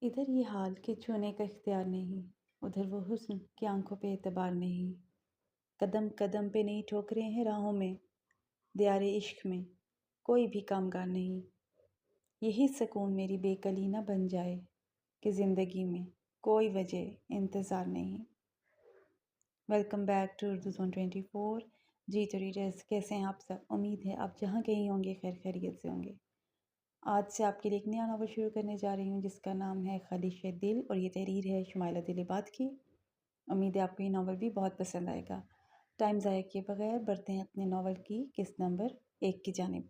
ادھر یہ حال کہ چھونے کا اختیار نہیں، ادھر وہ حسن کہ آنکھوں پہ اعتبار نہیں۔ قدم قدم پہ نئی ٹھوکریں ہیں راہوں میں، دیار عشق میں کوئی بھی کامگار نہیں۔ یہی سکون میری بے کلی نہ بن جائے کہ زندگی میں کوئی وجہ انتظار نہیں۔ Welcome back to Urdu zone 24۔ جی تو ریڈرز، کیسے ہیں آپ سب؟ امید ہے آپ جہاں کہیں ہوں گے خیر خیریت سے ہوں گے۔ آج سے آپ کے لیے ایک نیا ناول شروع کرنے جا رہی ہوں جس کا نام ہے خالش دل، اور یہ تحریر ہے شمائلہ دلباغ کی۔ امید ہے آپ کو یہ ناول بھی بہت پسند آئے گا۔ ٹائم ضائع کیے بغیر بڑھتے ہیں اپنے ناول کی قسط نمبر 1 کی جانب۔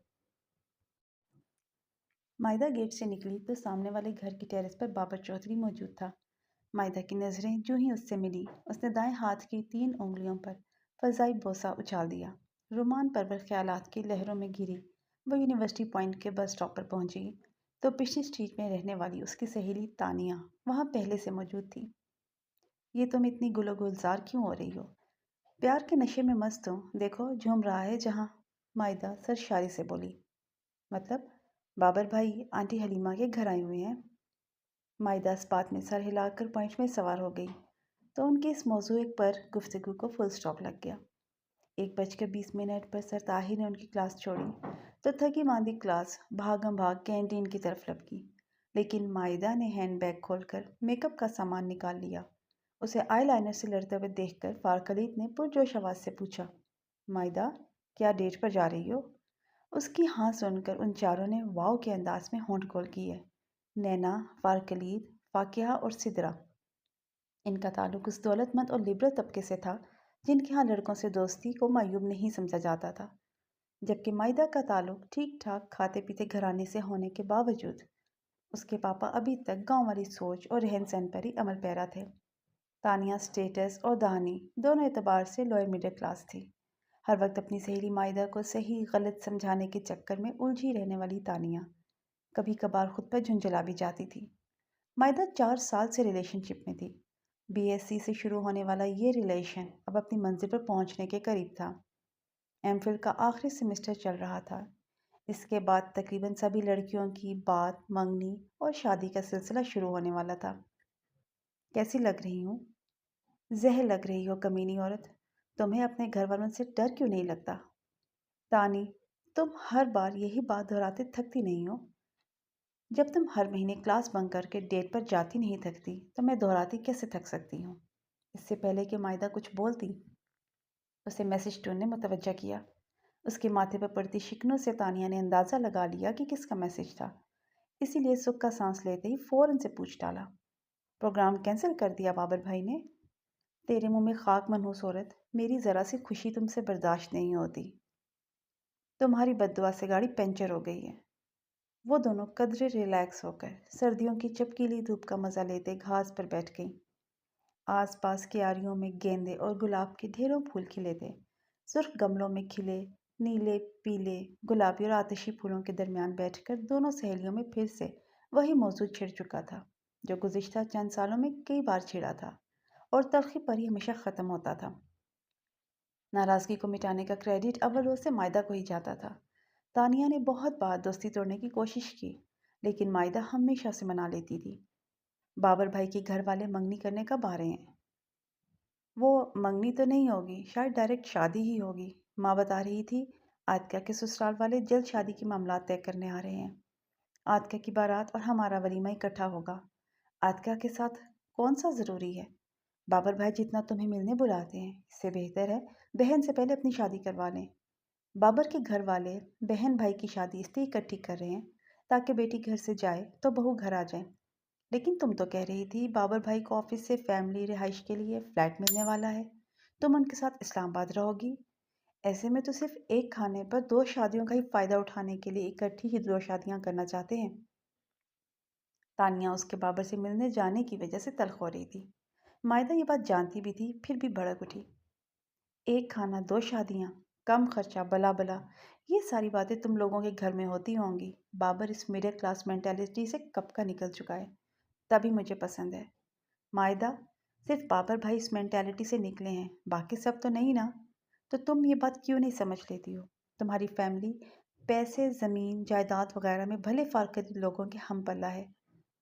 مائدہ گیٹ سے نکلی تو سامنے والے گھر کی ٹیرس پر بابر چودھری موجود تھا۔ مائدہ کی نظریں جو ہی اس سے ملی، اس نے دائیں ہاتھ کی 3 انگلیوں پر فضائی بوسہ اچھال دیا۔ رومان پرور خیالات کی لہروں میں گھری وہ یونیورسٹی پوائنٹ کے بس اسٹاپ پر پہنچی تو پچھلی اسٹریٹ میں رہنے والی اس کی سہیلی تانیہ وہاں پہلے سے موجود تھی۔ یہ تم اتنی گل و گلزار کیوں ہو رہی ہو؟ پیار کے نشے میں مست ہوں، دیکھو جھوم رہا ہے جہاں، مائدہ سرشاری سے بولی۔ مطلب بابر بھائی آنٹی حلیمہ کے گھر آئے ہوئے ہیں۔ مائدہ اس بات میں سر ہلا کر پوائنٹ میں سوار ہو گئی تو ان کے اس موضوع پر گفتگو کو فل سٹاپ لگ گیا۔ 1:20 پر سر طاہر نے ان کی کلاس چھوڑی تو تھکی ماندی کلاس بھاگم بھاگ کینٹین کی طرف لپکی، لیکن مائدہ نے ہینڈ بیگ کھول کر میک اپ کا سامان نکال لیا۔ اسے آئی لائنر سے لڑتے ہوئے دیکھ کر فارخلید نے پرجوش آواز سے پوچھا، مائدہ کیا ڈیٹ پر جا رہی ہو؟ اس کی ہاں سن کر ان چاروں نے واؤ کے انداز میں ہونٹ کھول کیے۔ نینا، فارخلید، فاقیہ اور سدرا۔ ان کا تعلق اس دولت مند اور لبرل طبقے سے تھا جن کے ہاں لڑکوں سے دوستی کو معیوب نہیں سمجھا جاتا تھا، جبکہ مائدہ کا تعلق ٹھیک ٹھاک کھاتے پیتے گھرانے سے ہونے کے باوجود اس کے پاپا ابھی تک گاؤں والی سوچ اور رہن سہن پر ہی عمل پیرا تھے۔ تانیہ سٹیٹس اور دہانی دونوں اعتبار سے لوئر مڈل کلاس تھی۔ ہر وقت اپنی سہیلی مائدہ کو صحیح غلط سمجھانے کے چکر میں الجھی رہنے والی تانیہ کبھی کبھار خود پر جھنجھلا بھی جاتی تھی۔ مائدہ 4 سال سے ریلیشن شپ میں تھی۔ BSc سے شروع ہونے والا یہ ریلیشن اب اپنی منزل پر پہنچنے کے قریب تھا۔ MPhil کا آخری سیمسٹر چل رہا تھا۔ اس کے بعد تقریباً سبھی لڑکیوں کی بات منگنی اور شادی کا سلسلہ شروع ہونے والا تھا۔ کیسی لگ رہی ہوں؟ زہر لگ رہی ہو کمینی عورت، تمہیں اپنے گھر والوں سے ڈر کیوں نہیں لگتا؟ تانی، تم ہر بار یہی بات دہراتے تھکتی نہیں ہو؟ جب تم ہر مہینے کلاس بنک کر کے ڈیٹ پر جاتی نہیں تھکتی تو میں دہراتی کیسے تھک سکتی ہوں؟ اس سے پہلے کہ مائدہ کچھ بولتی، اسے میسج ٹون نے متوجہ کیا۔ اس کے ماتھے پر پڑتی شکنوں سے تانیہ نے اندازہ لگا لیا کہ کس کا میسج تھا، اسی لیے سکھ کا سانس لیتے ہی فوراً سے پوچھ ڈالا، پروگرام کینسل کر دیا بابر بھائی نے؟ تیرے منہ میں خاک منحوس عورت، میری ذرا سی خوشی تم سے برداشت نہیں ہوتی۔ تمہاری بد دعا سے گاڑی پنچر ہو گئی ہے۔ وہ دونوں قدرے ریلیکس ہو کر سردیوں کی چپکیلی دھوپ کا مزہ لیتے گھاس پر بیٹھ گئیں۔ آس پاس کیاریوں میں گیندے اور گلاب کے ڈھیروں پھول کھلے تھے۔ سرخ گملوں میں کھلے نیلے، پیلے، گلابی اور آتشی پھولوں کے درمیان بیٹھ کر دونوں سہیلیوں میں پھر سے وہی موضوع چھڑ چکا تھا جو گزشتہ چند سالوں میں کئی بار چھڑا تھا اور تلخی پر ہی ہمیشہ ختم ہوتا تھا۔ ناراضگی کو مٹانے کا کریڈٹ اول روز سے مائدہ کو ہی جاتا تھا۔ تانیہ نے بہت بار دوستی توڑنے کی کوشش کی، لیکن مائدہ ہمیشہ سے منا لیتی تھی۔ بابر بھائی کے گھر والے منگنی کرنے کب آ رہے ہیں؟ وہ منگنی تو نہیں ہوگی، شاید ڈائریکٹ شادی ہی ہوگی۔ ماں بتا رہی تھی آتکا کے سسرال والے جلد شادی کے معاملات طے کرنے آ رہے ہیں۔ آتکا کی بارات اور ہمارا ولیمہ اکٹھا ہوگا۔ آتکا کے ساتھ کون سا ضروری ہے؟ بابر بھائی جتنا تمہیں ملنے بلاتے ہیں، اس سے بہتر ہے بہن سے پہلے اپنی شادی کروا لیں۔ بابر کے گھر والے بہن بھائی کی شادی اس لیے اکٹھی کر رہے ہیں تاکہ بیٹی گھر سے جائے تو بہو گھر آ جائے۔ لیکن تم تو کہہ رہی تھی بابر بھائی کو آفس سے فیملی رہائش کے لیے فلیٹ ملنے والا ہے، تم ان کے ساتھ اسلام آباد رہو گی۔ ایسے میں تو صرف ایک کھانے پر 2 شادیوں کا ہی فائدہ اٹھانے کے لیے اکٹھی ہی 2 شادیاں کرنا چاہتے ہیں۔ تانیہ اس کے بابر سے ملنے جانے کی وجہ سے تلخ ہو رہی تھی۔ مائدہ یہ بات جانتی بھی تھی، پھر بھی بھڑک اٹھی۔ ایک کھانا 2 شادیاں، کم خرچہ، بلا بلا، یہ ساری باتیں تم لوگوں کے گھر میں ہوتی ہوں گی۔ بابر اس مڈل کلاس مینٹیلٹی سے کب کا نکل چکا ہے، تبھی مجھے پسند ہے۔ مائدہ، صرف بابر بھائی اس مینٹیلٹی سے نکلے ہیں، باقی سب تو نہیں نا؟ تو تم یہ بات کیوں نہیں سمجھ لیتی ہو؟ تمہاری فیملی پیسے، زمین، جائیداد وغیرہ میں بھلے فارغ لوگوں کے ہم پلہ ہے،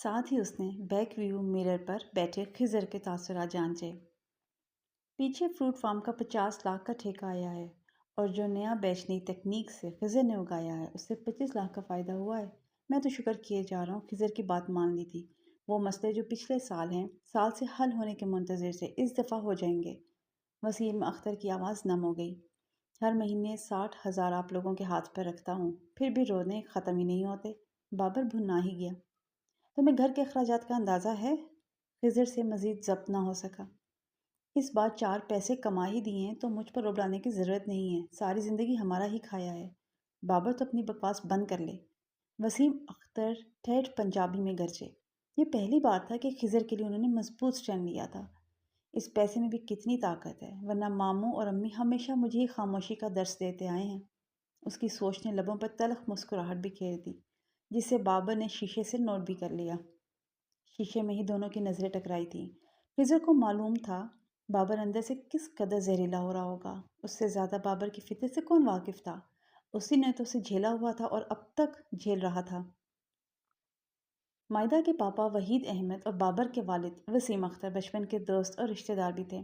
ساتھ ہی اس نے بیک ویو مرر پر بیٹھے خضر کے تاثرات جانچے۔ پیچھے فروٹ فارم کا 50 لاکھ کا ٹھیکہ آیا ہے، اور جو نیا بیچ نئی تکنیک سے خضر نے اگایا ہے اس سے 25 لاکھ کا فائدہ ہوا ہے۔ میں تو شکر کیے جا رہا ہوں خضر کی بات مان لی تھی۔ وہ مسئلے جو پچھلے سال سے حل ہونے کے منتظر سے اس دفعہ ہو جائیں گے۔ وسیم اختر کی آواز نم ہو گئی۔ ہر مہینے 60,000 آپ لوگوں کے ہاتھ پر رکھتا ہوں، پھر بھی رونے ختم ہی نہیں ہوتے۔ بابر بھنا ہی گیا۔ تمہیں گھر کے اخراجات کا اندازہ ہے؟ خضر سے مزید ضبط نہ ہو سکا۔ اس بار 4 پیسے کما ہی دیے ہیں تو مجھ پر روبلانے کی ضرورت نہیں ہے، ساری زندگی ہمارا ہی کھایا ہے۔ بابر تو اپنی بکواس بند کر لے۔ وسیم اختر ٹھیٹھ پنجابی میں گرجے۔ یہ پہلی بار تھا کہ خضر کے لیے انہوں نے مضبوط سٹینڈ لیا تھا۔ اس پیسے میں بھی کتنی طاقت ہے، ورنہ ماموں اور امی ہمیشہ مجھے ہی خاموشی کا درس دیتے آئے ہیں۔ اس کی سوچ نے لبوں پر تلخ مسکراہٹ بکھیر دی، جسے بابر نے شیشے سے نوٹ بھی کر لیا۔ شیشے میں ہی دونوں کی نظریں ٹکرائی تھیں۔ خضر کو معلوم تھا بابر اندر سے کس قدر زہریلا ہو رہا ہوگا۔ اس سے زیادہ بابر کی فطرت سے کون واقف تھا؟ اسی نے تو اسے جھیلا ہوا تھا اور اب تک جھیل رہا تھا۔ مائدہ کے پاپا وحید احمد اور بابر کے والد وسیم اختر بچپن کے دوست اور رشتہ دار بھی تھے۔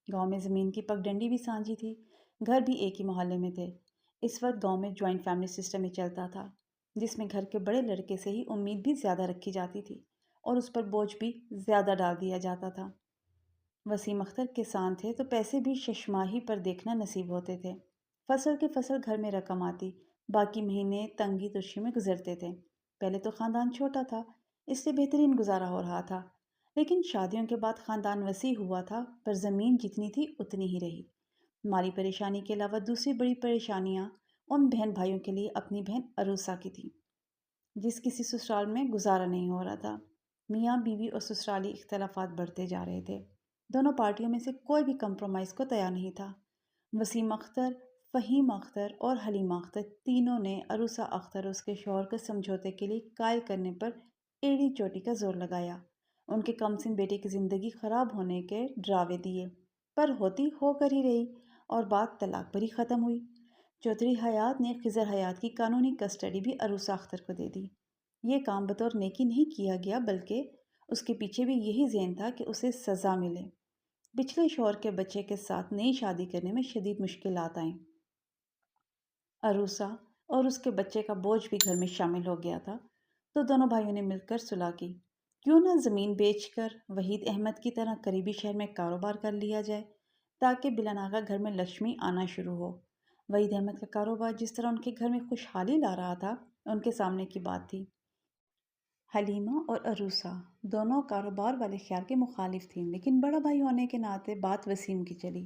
گاؤں میں زمین کی پگڈنڈی بھی سانجھی تھی، گھر بھی ایک ہی محلے میں تھے۔ اس وقت گاؤں میں جوائنٹ فیملی سسٹم ہی چلتا تھا، جس میں گھر کے بڑے لڑکے سے ہی امید بھی زیادہ رکھی جاتی تھی اور اس پر بوجھ بھی زیادہ ڈال دیا جاتا تھا۔ وسیم اختر کسان تھے تو پیسے بھی ششماہی پر دیکھنا نصیب ہوتے تھے۔ فصل کے فصل گھر میں رقم آتی، باقی مہینے تنگی تشی میں گزرتے تھے۔ پہلے تو خاندان چھوٹا تھا، اس سے بہترین گزارا ہو رہا تھا، لیکن شادیوں کے بعد خاندان وسیع ہوا تھا، پر زمین جتنی تھی اتنی ہی رہی۔ مالی پریشانی کے علاوہ دوسری بڑی پریشانیاں ان بہن بھائیوں کے لیے اپنی بہن عروسہ کی تھی، جس کسی سسرال میں گزارا نہیں ہو رہا تھا۔ میاں بیوی اور سسرالی اختلافات بڑھتے جا رہے تھے۔ دونوں پارٹیوں میں سے کوئی بھی کمپرومائز کو تیار نہیں تھا۔ وسیم اختر، فہیم اختر اور حلیمہ اختر تینوں نے عروسہ اختر اور اس کے شوہر کو سمجھوتے کے لیے قائل کرنے پر ایڑی چوٹی کا زور لگایا، ان کے کمسن بیٹے کی زندگی خراب ہونے کے ڈراوے دیے، پر ہوتی ہو کر ہی رہی اور بات طلاق پر ہی ختم ہوئی۔ چودھری حیات نے خضر حیات کی قانونی کسٹڈی بھی عروسہ اختر کو دے دی۔ یہ کام بطور نیکی نہیں کیا گیا، بلکہ اس کے پیچھے بھی یہی ذہن تھا کہ اسے سزا ملے۔ پچھلے شوہر کے بچے کے ساتھ نئی شادی کرنے میں شدید مشکلات آئیں۔ عروسہ اور اس کے بچے کا بوجھ بھی گھر میں شامل ہو گیا تھا، تو دونوں بھائیوں نے مل کر صلح کی، کیوں نہ زمین بیچ کر وحید احمد کی طرح قریبی شہر میں کاروبار کر لیا جائے، تاکہ بلا ناغہ گھر میں لکشمی آنا شروع ہو۔ وحید احمد کا کاروبار جس طرح ان کے گھر میں خوشحالی لا رہا تھا، ان کے سامنے کی بات تھی۔ حلیمہ اور عروسہ دونوں کاروبار والے خیال کے مخالف تھیں، لیکن بڑا بھائی ہونے کے ناطے بات وسیم کی چلی۔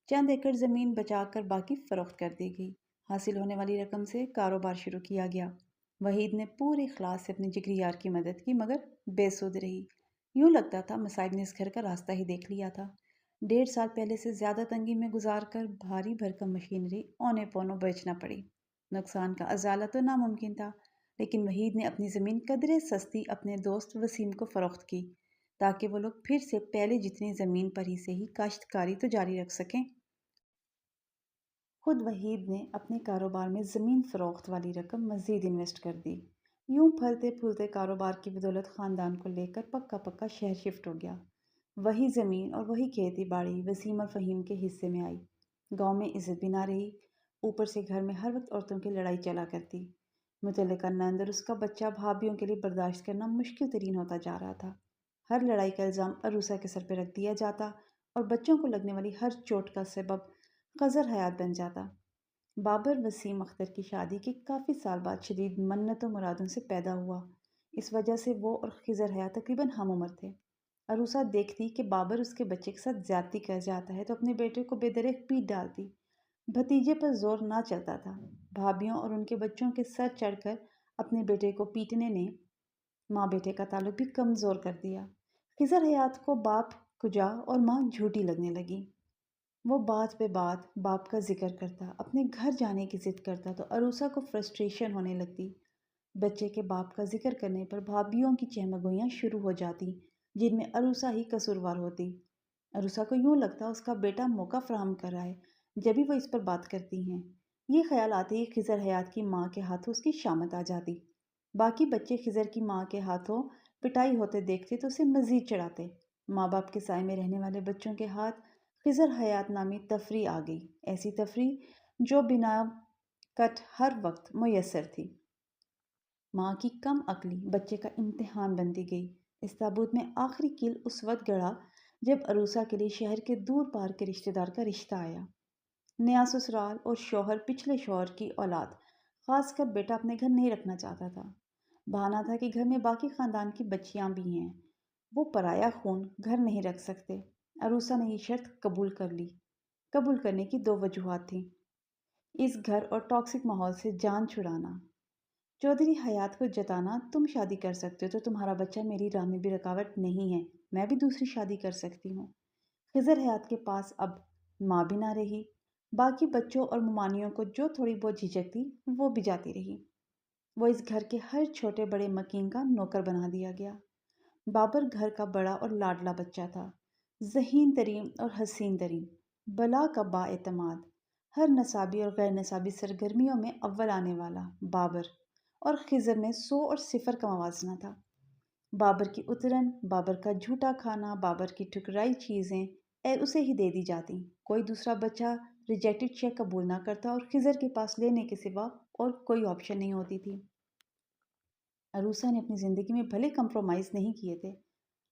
چند ایکڑ زمین بچا کر باقی فروخت کر دی گئی۔ حاصل ہونے والی رقم سے کاروبار شروع کیا گیا۔ وحید نے پورے اخلاص سے اپنے جگری یار کی مدد کی، مگر بے سود رہی۔ یوں لگتا تھا مصائب نے اس گھر کا راستہ ہی دیکھ لیا تھا۔ 1.5 سال پہلے سے زیادہ تنگی میں گزار کر بھاری بھرکم مشینری اونے پونوں بیچنا پڑی۔ نقصان کا ازالہ تو ناممکن تھا، لیکن وحید نے اپنی زمین قدرے سستی اپنے دوست وسیم کو فروخت کی، تاکہ وہ لوگ پھر سے پہلے جتنی زمین پر ہی سے ہی کاشتکاری تو جاری رکھ سکیں۔ خود وحید نے اپنے کاروبار میں زمین فروخت والی رقم مزید انویسٹ کر دی۔ یوں پھلتے پھولتے کاروبار کی بدولت خاندان کو لے کر پکا شہر شفٹ ہو گیا۔ وہی زمین اور وہی کھیتی باڑی وسیم اور فہیم کے حصے میں آئی۔ گاؤں میں عزت بھی نہ رہی، اوپر سے گھر میں ہر وقت عورتوں کی لڑائی چلا کرتی۔ متعلقہ نند اور اس کا بچہ بھابھیوں کے لیے برداشت کرنا مشکل ترین ہوتا جا رہا تھا۔ ہر لڑائی کا الزام عروسہ کے سر پہ رکھ دیا جاتا اور بچوں کو لگنے والی ہر چوٹ کا سبب خضر حیات بن جاتا۔ بابر وسیم اختر کی شادی کے کافی سال بعد شدید منتوں مرادوں سے پیدا ہوا۔ اس وجہ سے وہ اور خضر حیات تقریباً ہم عمر تھے۔ عروسہ دیکھتی کہ بابر اس کے بچے کے ساتھ زیادتی کر جاتا ہے تو اپنے بیٹے کو بے دریغ پیٹ ڈالتی۔ بھتیجے پر زور نہ چلتا تھا۔ بھابھیوں اور ان کے بچوں کے سر چڑھ کر اپنے بیٹے کو پیٹنے نے ماں بیٹے کا تعلق بھی کمزور کر دیا۔ خضر حیات کو باپ کجا اور ماں جھوٹی لگنے لگی۔ وہ بات پہ بات باپ کا ذکر کرتا، اپنے گھر جانے کی ضد کرتا تو عروسہ کو فرسٹریشن ہونے لگتی۔ بچے کے باپ کا ذکر کرنے پر بھابھیوں کی چہمگوئیاں شروع ہو جاتی، جن میں عروسہ ہی قصوروار ہوتی۔ عروسہ کو یوں لگتا اس کا بیٹا موقع فراہم کر رہا ہے، جبھی وہ اس پر بات کرتی ہیں۔ یہ خیال آتے ہی خضر حیات کی ماں کے ہاتھوں اس کی شامت آ جاتی۔ باقی بچے خضر کی ماں کے ہاتھوں پٹائی ہوتے دیکھتے تو اسے مزید چڑھاتے۔ ماں باپ کے سائے میں رہنے والے بچوں کے ہاتھ خضر حیات نامی تفریح آ گئی، ایسی تفریح جو بنا کٹ ہر وقت میسر تھی۔ ماں کی کم عقلی بچے کا امتحان بنتی گئی۔ اس تابوت میں آخری کیل اس وقت گڑا جب عروسہ کے لیے شہر کے دور پار کے رشتہ دار کا رشتہ آیا۔ نیا سسرال اور شوہر پچھلے شوہر کی اولاد، خاص کر بیٹا اپنے گھر نہیں رکھنا چاہتا تھا۔ بہانہ تھا کہ گھر میں باقی خاندان کی بچیاں بھی ہیں، وہ پرایا خون گھر نہیں رکھ سکتے۔ عروسہ نے یہ شرط قبول کر لی۔ قبول کرنے کی دو وجوہات تھیں: اس گھر اور ٹاکسک ماحول سے جان چھڑانا، چودھری حیات کو جتانا تم شادی کر سکتے ہو تو تمہارا بچہ میری راہ میں بھی رکاوٹ نہیں ہے، میں بھی دوسری شادی کر سکتی ہوں۔ خضر حیات کے پاس اب ماں بھی نہ رہی، باقی بچوں اور ممانیوں کو جو تھوڑی بہت جھجک تھی وہ بھی جاتی رہی۔ وہ اس گھر کے ہر چھوٹے بڑے مکین کا نوکر بنا دیا گیا۔ بابر گھر کا بڑا اور لاڈلا بچہ تھا، ذہین ترین اور حسین ترین، بلا کا با اعتماد، ہر نصابی اور غیر نصابی سرگرمیوں میں اول آنے والا۔ بابر اور خضر میں 100 اور 0 کا موازنہ تھا۔ بابر کی اترن، بابر کا جھوٹا کھانا، بابر کی ٹھکرائی چیزیں اسے ہی دے دی جاتی، کوئی دوسرا بچہ ریجیکٹڈ چیک قبول نہ کرتا اور خضر کے پاس لینے کے سوا اور کوئی آپشن نہیں ہوتی تھی۔ عروسہ نے اپنی زندگی میں بھلے کمپرومائز نہیں کیے تھے،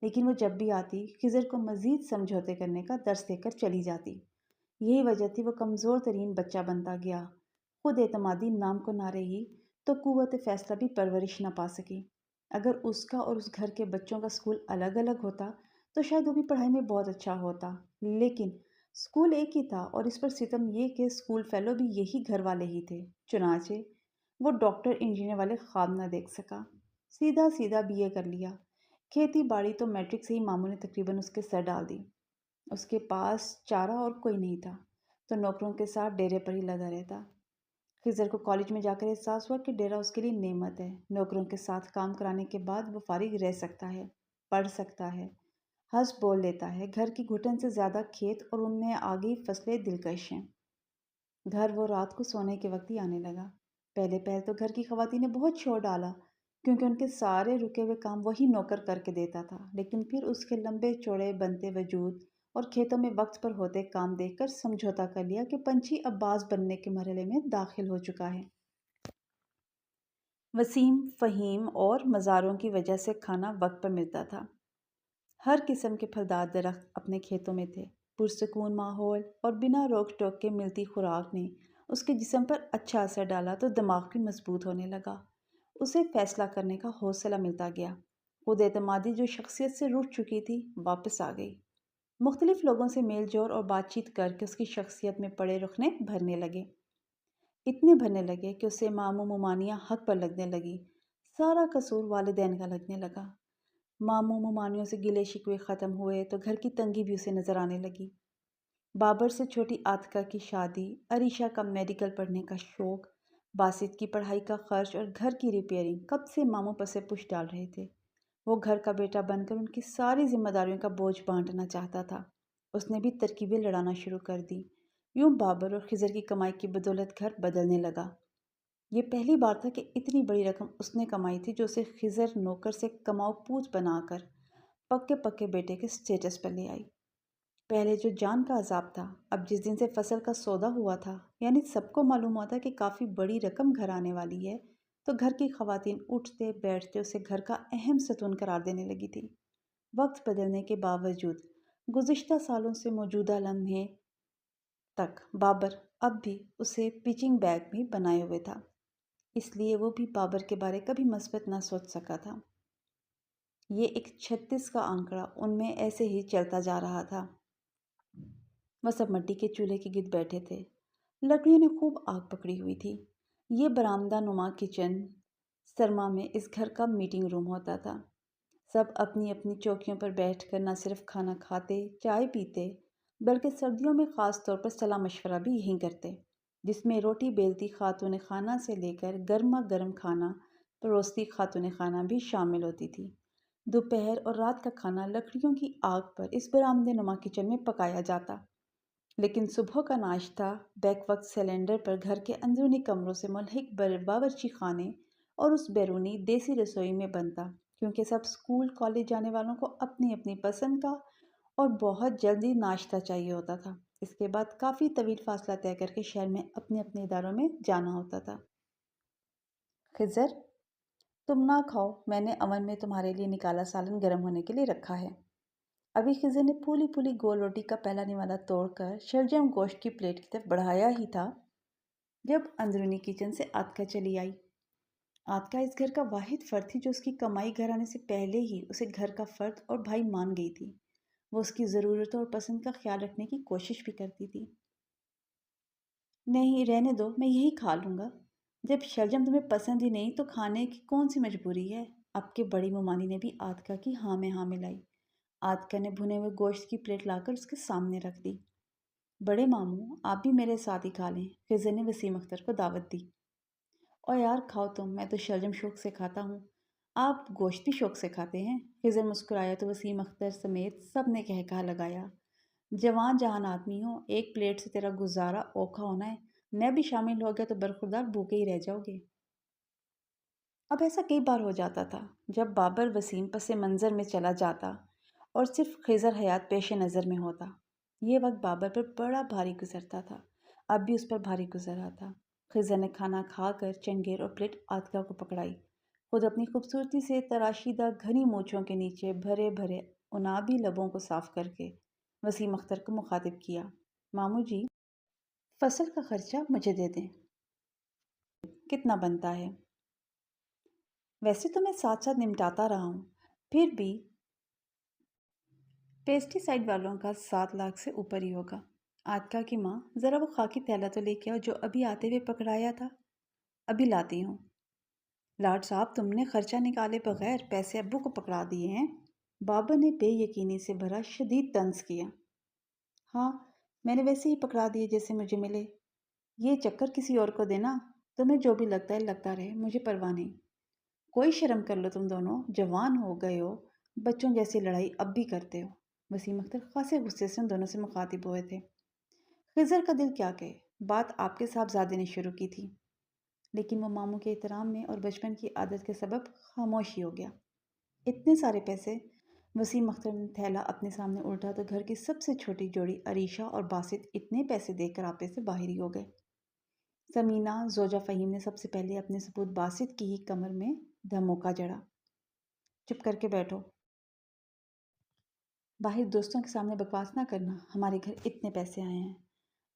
لیکن وہ جب بھی آتی خضر کو مزید سمجھوتے کرنے کا درس دے کر چلی جاتی۔ یہی وجہ تھی وہ کمزور ترین بچہ بنتا گیا، خود اعتمادی نام کو نہ رہی تو قوت فیصلہ بھی پرورش نہ پا سکی۔ اگر اس کا اور اس گھر کے بچوں کا اسکول الگ الگ ہوتا تو شاید وہ بھی پڑھائی میں بہت اچھا ہوتا، لیکن اسکول ایک ہی تھا اور اس پر ستم یہ کہ اسکول فیلو بھی یہی گھر والے ہی تھے، چنانچہ وہ ڈاکٹر انجینئر والے خواب نہ دیکھ سکا۔ سیدھا سیدھا BA کر لیا، کھیتی باڑی تو میٹرک سے ہی ماموں نے تقریباً اس کے سر ڈال دی۔ اس کے پاس چارہ اور کوئی نہیں تھا تو نوکروں کے ساتھ ڈیرے پر ہی لگا رہتا۔ خضر کو کالج میں جا کر احساس ہوا کہ ڈیرا اس کے لیے نعمت ہے، نوکروں کے ساتھ کام کرانے کے بعد وہ فارغ رہ سکتا ہے، پڑھ سکتا ہے، ہنس بول لیتا ہے، گھر کی گھٹن سے زیادہ کھیت اور ان میں آگئی فصلیں دلکش ہیں۔ گھر وہ رات کو سونے کے وقت ہی آنے لگا۔ پہلے تو گھر کی خواتین نے بہت شور ڈالا کیونکہ ان کے سارے رکے ہوئے کام وہی نوکر کر کے دیتا تھا، لیکن پھر اس کے لمبے چوڑے بنتے وجود اور کھیتوں میں وقت پر ہوتے کام دیکھ کر سمجھوتا کر لیا کہ پنچھی اب باز بننے کے مرحلے میں داخل ہو چکا ہے۔ وسیم، فہیم اور مزاروں کی وجہ سے کھانا وقت پر ملتا تھا۔ ہر قسم کے پھلدار درخت اپنے کھیتوں میں تھے۔ پرسکون ماحول اور بنا روک ٹوک کے ملتی خوراک نے اس کے جسم پر اچھا اثر ڈالا تو دماغ بھی مضبوط ہونے لگا۔ اسے فیصلہ کرنے کا حوصلہ ملتا گیا۔ خود اعتمادی جو شخصیت سے روٹھ چکی تھی واپس آ گئی۔ مختلف لوگوں سے میل جول اور بات چیت کر کے اس کی شخصیت میں پڑے رخنے بھرنے لگے، اتنے بھرنے لگے کہ اسے ماموں ممانیاں حق پر لگنے لگی، سارا قصور والدین کا لگنے لگا۔ ماموں ممانیوں سے گلے شکوے ختم ہوئے تو گھر کی تنگی بھی اسے نظر آنے لگی۔ بابر سے چھوٹی عاتکہ کی شادی، عریشہ کا میڈیکل پڑھنے کا شوق، باسط کی پڑھائی کا خرچ اور گھر کی ریپیئرنگ کب سے ماموں پسے پش ڈال رہے تھے۔ وہ گھر کا بیٹا بن کر ان کی ساری ذمہ داریوں کا بوجھ بانٹنا چاہتا تھا۔ اس نے بھی ترکیبیں لڑانا شروع کر دی۔ یوں بابر اور خضر کی کمائی کی بدولت گھر بدلنے لگا۔ یہ پہلی بار تھا کہ اتنی بڑی رقم اس نے کمائی تھی جو اسے خضر نوکر سے کماؤ پوت بنا کر پکے پکے بیٹے کے سٹیٹس پر لے آئی۔ پہلے جو جان کا عذاب تھا، اب جس دن سے فصل کا سودا ہوا تھا، یعنی سب کو معلوم ہوا تھا کہ کافی بڑی رقم گھر آنے والی ہے، تو گھر کی خواتین اٹھتے بیٹھتے اسے گھر کا اہم ستون قرار دینے لگی تھی۔ وقت بدلنے کے باوجود گزشتہ سالوں سے موجودہ لمحے تک بابر اب بھی اسے پچنگ بیگ بھی بنائے ہوئے تھا، اس لیے وہ بھی بابر کے بارے کبھی مثبت نہ سوچ سکا تھا۔ یہ ایک 36 کا آنکڑا ان میں ایسے ہی چلتا جا رہا تھا۔ وہ سب مٹی کے چولہے کے گرد بیٹھے تھے، لکڑیوں نے خوب آگ پکڑی ہوئی تھی۔ یہ برآمدہ نما کچن سرما میں اس گھر کا میٹنگ روم ہوتا تھا۔ سب اپنی اپنی چوکیوں پر بیٹھ کر نہ صرف کھانا کھاتے چائے پیتے بلکہ سردیوں میں خاص طور پر صلاح مشورہ بھی یہیں کرتے، جس میں روٹی بیلتی خاتون خانہ سے لے کر گرما گرم کھانا پروستی خاتون خانہ بھی شامل ہوتی تھی۔ دوپہر اور رات کا کھانا لکڑیوں کی آگ پر اس برآمدہ نما کچن میں پکایا جاتا، لیکن صبح کا ناشتہ بیک وقت سلنڈر پر گھر کے اندرونی کمروں سے ملحق باورچی خانے اور اس بیرونی دیسی رسوئی میں بنتا، کیونکہ سب اسکول کالج جانے والوں کو اپنی اپنی پسند کا اور بہت جلدی ناشتہ چاہیے ہوتا تھا۔ اس کے بعد کافی طویل فاصلہ طے کر کے شہر میں اپنے اپنے اداروں میں جانا ہوتا تھا۔ خضر، تم نہ کھاؤ، میں نے اوون میں تمہارے لیے نکالا سالن گرم ہونے کے لیے رکھا ہے۔ ابھی خضر نے پھولی پھولی گول روٹی کا پہلا نوالا توڑ کر شلجم گوشت کی پلیٹ کی طرف بڑھایا ہی تھا جب اندرونی کچن سے آتکا چلی آئی۔ آتکا اس گھر کا واحد فرد تھی جو اس کی کمائی گھر آنے سے پہلے ہی اسے گھر کا فرد اور بھائی مان گئی تھی۔ وہ اس کی ضرورتوں اور پسند کا خیال رکھنے کی کوشش بھی کرتی تھی۔ نہیں رہنے دو، میں یہی کھا لوں گا۔ جب شلجم تمہیں پسند ہی نہیں تو کھانے کی کون سی مجبوری ہے؟ اب کے بڑی ممانی نے بھی آتکا کی ہاں میں ہاں ملائی۔ آتکا نے بھنے ہوئے گوشت کی پلیٹ لا کر اس کے سامنے رکھ دی۔ بڑے ماموں، آپ بھی میرے ساتھ ہی کھا لیں، خضر نے وسیم اختر کو دعوت دی۔ اور یار کھاؤ تم، میں تو شلجم شوق سے کھاتا ہوں، آپ گوشت بھی شوق سے کھاتے ہیں۔ خضر مسکرایا تو وسیم اختر سمیت سب نے کہہ کہا لگایا، جوان جہان آدمی ہو، ایک پلیٹ سے تیرا گزارا اوکھا ہونا ہے، میں بھی شامل ہو گیا تو برخوردار بھوکے ہی رہ جاؤ گے۔ اب ایسا کئی بار ہو جاتا تھا جب بابر وسیم پس منظر میں چلا جاتا اور صرف خضر حیات پیش نظر میں ہوتا۔ یہ وقت بابر پر بڑا بھاری گزرتا تھا، اب بھی اس پر بھاری گزر رہا تھا۔ خضر نے کھانا کھا کر چنگیر اور پلیٹ آتکا کو پکڑائی، خود اپنی خوبصورتی سے تراشیدہ گھنی مونچھوں کے نیچے بھرے بھرے انابی لبوں کو صاف کر کے وسیم اختر کو مخاطب کیا، ماموں جی، فصل کا خرچہ مجھے دے دیں، کتنا بنتا ہے؟ ویسے تو میں ساتھ ساتھ نمٹاتا رہا ہوں، پھر بھی پیسٹی سائڈ والوں کا 7 لاکھ سے اوپر ہی ہوگا۔ آتکا کی ماں، ذرا وہ خاکی تھیلا تو لے کے آؤ جو ابھی آتے ہوئے پکڑایا تھا۔ ابھی لاتی ہوں۔ لاڈ صاحب، تم نے خرچہ نکالے بغیر پیسے ابو کو پکڑا دیے ہیں؟ بابا نے بے یقینی سے بھرا شدید طنز کیا۔ ہاں، میں نے ویسے ہی پکڑا دیے جیسے مجھے ملے۔ یہ چکر کسی اور کو دینا، تمہیں جو بھی لگتا ہے لگتا رہے، مجھے پرواہ نہیں۔ کوئی شرم کر لو، تم دونوں جوان ہو گئے ہو، بچوں جیسی لڑائی اب بھی کرتے ہو۔ وسیم اختر خاصے غصے سے ان دونوں سے مخاطب ہوئے تھے۔ خضر کا دل کیا کہے، بات آپ کے صاحبزادے نے شروع کی تھی، لیکن وہ ماموں کے احترام میں اور بچپن کی عادت کے سبب خاموش ہی ہو گیا۔ اتنے سارے پیسے؟ وسیم اختر نے تھیلا اپنے سامنے الٹا تو گھر کی سب سے چھوٹی جوڑی عریشہ اور باسط اتنے پیسے دیکھ کر آپے سے باہر ہی ہو گئے۔ سمینہ زوجہ فہیم نے سب سے پہلے اپنے ثبوت باسط کی ہی کمر میں دھموکا جڑا۔ چپ کر کے بیٹھو، باہر دوستوں کے سامنے بکواس نہ کرنا، ہمارے گھر اتنے پیسے آئے ہیں۔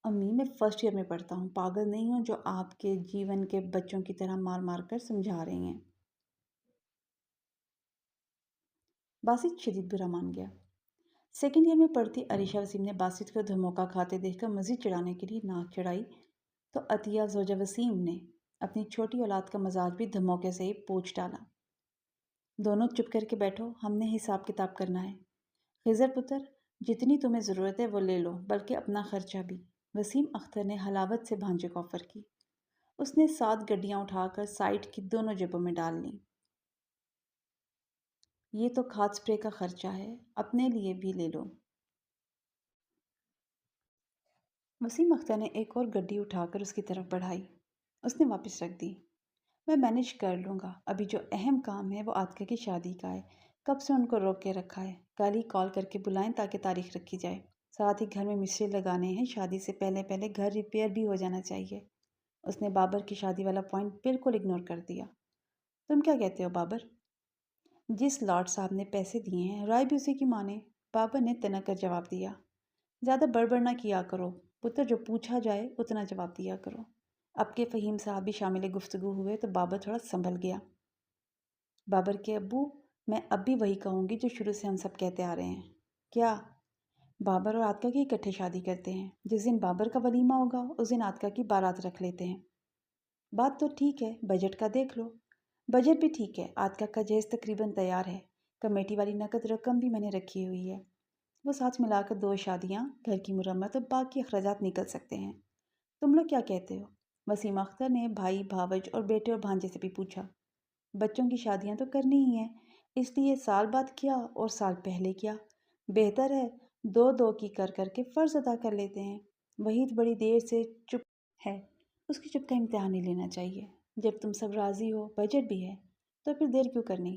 امی، میں فرسٹ ایئر میں پڑھتا ہوں، پاگل نہیں ہوں جو آپ کے جیون کے بچوں کی طرح مار مار کر سمجھا رہی ہیں۔ باسط شدید برا مان گیا۔ سیکنڈ ایئر میں پڑھتی عریشہ وسیم نے باسط کو دھموکا کھاتے دیکھ کر مزید چڑھانے کے لیے ناک چڑھائی تو عطیہ زوجہ وسیم نے اپنی چھوٹی اولاد کا مزاج بھی دھموکے سے ہی پوچھ ڈالا۔ دونوں چپ کر کے بیٹھو، ہم نے حساب کتاب کرنا ہے۔ خضر پتر، جتنی تمہیں ضرورت ہے وہ لے لو، بلکہ اپنا خرچہ بھی۔ وسیم اختر نے حلاوت سے بھانجے کو آفر کی۔ اس نے 7 گڈیاں اٹھا کر سائڈ کی دونوں جیبوں میں ڈال لیں۔ یہ تو کھاد سپرے کا خرچہ ہے، اپنے لیے بھی لے لو۔ وسیم اختر نے ایک اور گڈی اٹھا کر اس کی طرف بڑھائی۔ اس نے واپس رکھ دی۔ میں مینج کر لوں گا، ابھی جو اہم کام ہے وہ آتکا کی شادی کا ہے، کب سے ان کو روک کے رکھا ہے، کل ہی کال کر کے بلائیں تاکہ تاریخ رکھی جائے۔ ساتھ ہی گھر میں مصرے لگانے ہیں، شادی سے پہلے پہلے گھر ریپیئر بھی ہو جانا چاہیے۔ اس نے بابر کی شادی والا پوائنٹ بالکل اگنور کر دیا۔ تم کیا کہتے ہو بابر؟ جس لاڈ صاحب نے پیسے دیے ہیں رائے بھی اسی کی مانے، بابر نے تنک کر جواب دیا۔ زیادہ بڑبڑ نہ کیا کرو پتر، جو پوچھا جائے اتنا جواب دیا کرو۔ اب کے فہیم صاحب بھی شامل گفتگو ہوئے تو بابر تھوڑا سنبھل گیا۔ بابر کے ابو، میں اب بھی وہی کہوں گی جو شروع سے ہم سب کہتے آ رہے ہیں۔ کیا؟ بابر اور آتکا کی اکٹھے شادی کرتے ہیں، جس دن بابر کا ولیمہ ہوگا اس دن آتکا کی بارات رکھ لیتے ہیں۔ بات تو ٹھیک ہے، بجٹ کا دیکھ لو۔ بجٹ بھی ٹھیک ہے، آتکا کا جہیز تقریباً تیار ہے، کمیٹی والی نقد رقم بھی میں نے رکھی ہوئی ہے، وہ ساتھ ملا کر 2 شادیاں، گھر کی مرمت اور باقی اخراجات نکل سکتے ہیں۔ تم لوگ کیا کہتے ہو؟ وسیم اختر نے بھائی بھاوج اور بیٹے اور بھانجے سے بھی پوچھا۔ بچوں کی شادیاں تو کرنی ہی ہیں، اس لیے سال بعد کیا اور سال پہلے کیا، بہتر ہے 2 کی کر کے فرض ادا کر لیتے ہیں۔ وحید بڑی دیر سے چپ ہے، اس کی چپ کا امتحان نہیں لینا چاہیے۔ جب تم سب راضی ہو، بجٹ بھی ہے، تو پھر دیر کیوں کرنی؟